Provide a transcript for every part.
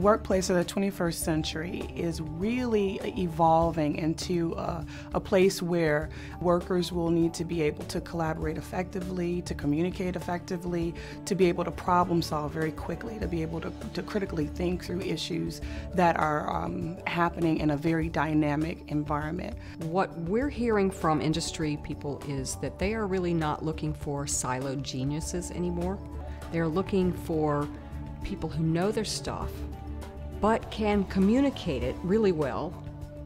workplace of the 21st century is really evolving into a place where workers will need to be able to collaborate effectively, to communicate effectively, to be able to problem solve very quickly, to be able to critically think through issues that are happening in a very dynamic environment. What we're hearing from industry people is that they are really not looking for siloed geniuses anymore. They're looking for people who know their stuff, but can communicate it really well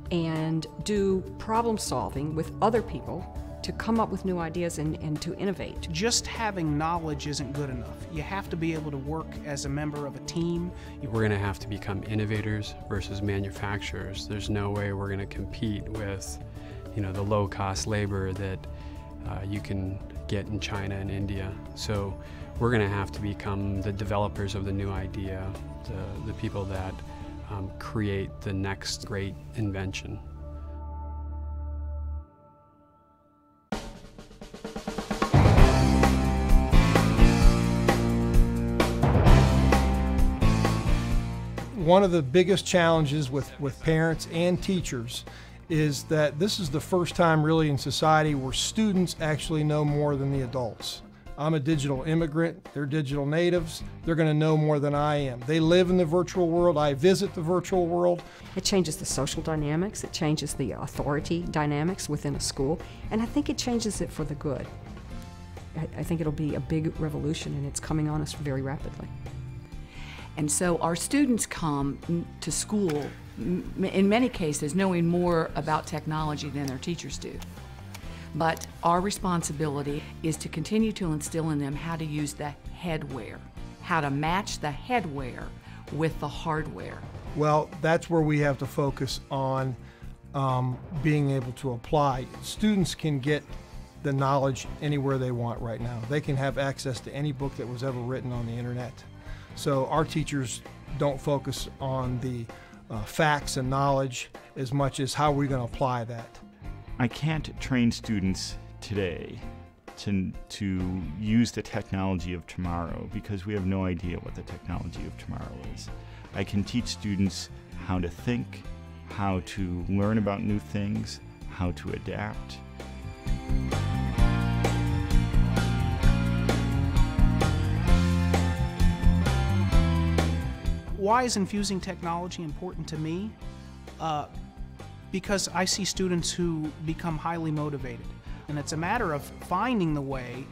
and do problem solving with other people to come up with new ideas and to innovate. Just having knowledge isn't good enough. You have to be able to work as a member of a team. We're going to have to become innovators versus manufacturers. There's no way we're going to compete with, the low-cost labor that you can get in China and India. So we're going to have to become the developers of the new idea, the people that create the next great invention. One of the biggest challenges with parents and teachers is that this is the first time really in society where students actually know more than the adults. I'm a digital immigrant, they're digital natives, they're going to know more than I am. They live in the virtual world, I visit the virtual world. It changes the social dynamics, it changes the authority dynamics within a school, and I think it changes it for the good. I think it'll be a big revolution, and it's coming on us very rapidly. And so our students come to school, in many cases, knowing more about technology than their teachers do. But our responsibility is to continue to instill in them how to use the headwear, how to match the headwear with the hardware. Well, that's where we have to focus on being able to apply. Students can get the knowledge anywhere they want right now. They can have access to any book that was ever written on the internet. So our teachers don't focus on the facts and knowledge as much as how we're going to apply that. I can't train students today to use the technology of tomorrow because we have no idea what the technology of tomorrow is. I can teach students how to think, how to learn about new things, how to adapt. Why is infusing technology important to me? Because I see students who become highly motivated. And it's a matter of finding the way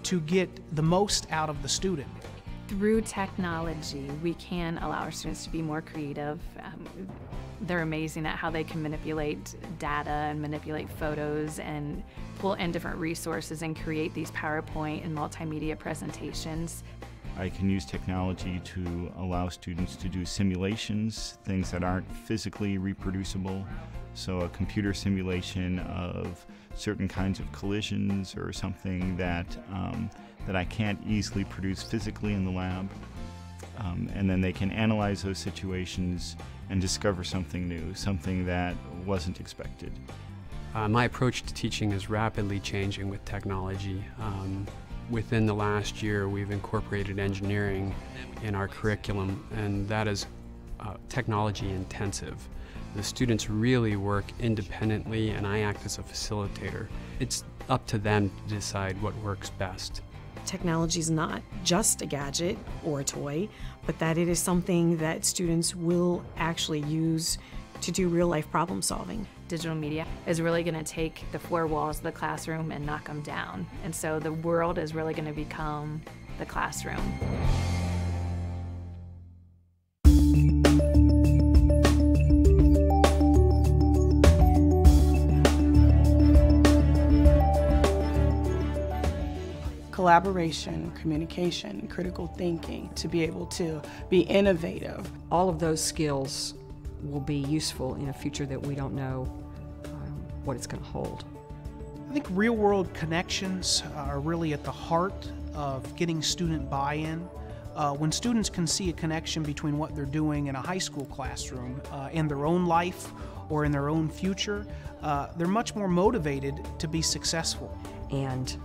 to get the most out of the student. Through technology, we can allow our students to be more creative. They're amazing at how they can manipulate data and manipulate photos and pull in different resources and create these PowerPoint and multimedia presentations. I can use technology to allow students to do simulations, things that aren't physically reproducible. So a computer simulation of certain kinds of collisions or something that I can't easily produce physically in the lab. And then they can analyze those situations and discover something new, something that wasn't expected. My approach to teaching is rapidly changing with technology. Within the last year, we've incorporated engineering in our curriculum, and that is technology intensive. The students really work independently, and I act as a facilitator. It's up to them to decide what works best. Technology is not just a gadget or a toy, but that it is something that students will actually use to do real-life problem solving. Digital media is really going to take the four walls of the classroom and knock them down. And so the world is really going to become the classroom. Collaboration, communication, critical thinking, to be able to be innovative. All of those skills will be useful in a future that we don't know what it's going to hold. I think real-world connections are really at the heart of getting student buy-in. When students can see a connection between what they're doing in a high school classroom in their own life or in their own future, they're much more motivated to be successful. And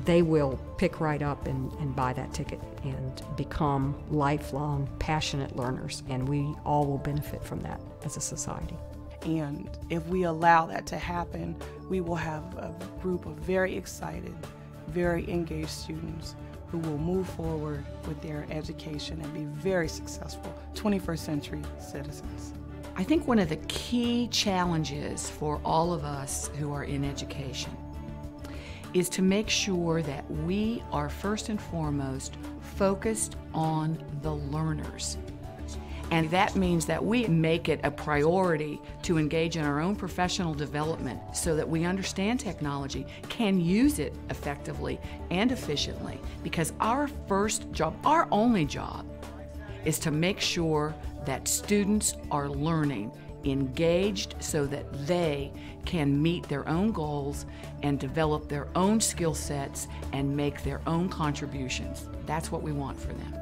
they will pick right up and buy that ticket and become lifelong, passionate learners, and we all will benefit from that as a society. And if we allow that to happen, we will have a group of very excited, very engaged students who will move forward with their education and be very successful 21st century citizens. I think one of the key challenges for all of us who are in education is to make sure that we are first and foremost focused on the learners. And that means that we make it a priority to engage in our own professional development so that we understand technology, can use it effectively and efficiently, because our first job, our only job, is to make sure that students are learning, engaged, so that they can meet their own goals and develop their own skill sets and make their own contributions. That's what we want for them.